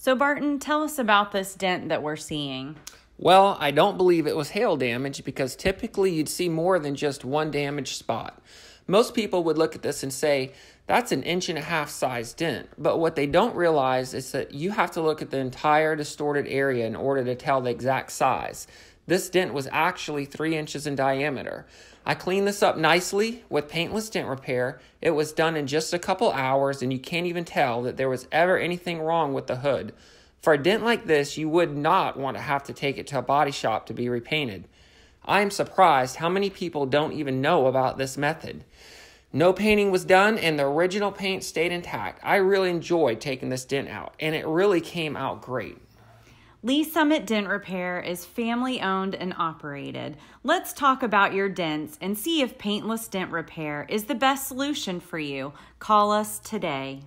So Barton, tell us about this dent that we're seeing. Well, I don't believe it was hail damage because typically you'd see more than just one damaged spot. Most people would look at this and say, that's an 1.5-inch size dent. But what they don't realize is that you have to look at the entire distorted area in order to tell the exact size. This dent was actually 3 inches in diameter. I cleaned this up nicely with Paintless Dent Repair. It was done in just a couple hours, and you can't even tell that there was ever anything wrong with the hood. For a dent like this, you would not want to have to take it to a body shop to be repainted. I am surprised how many people don't even know about this method. No painting was done, and the original paint stayed intact. I really enjoyed taking this dent out, and it really came out great. Lee Summit Dent Repair is family owned and operated. Let's talk about your dents and see if Paintless Dent Repair is the best solution for you. Call us today.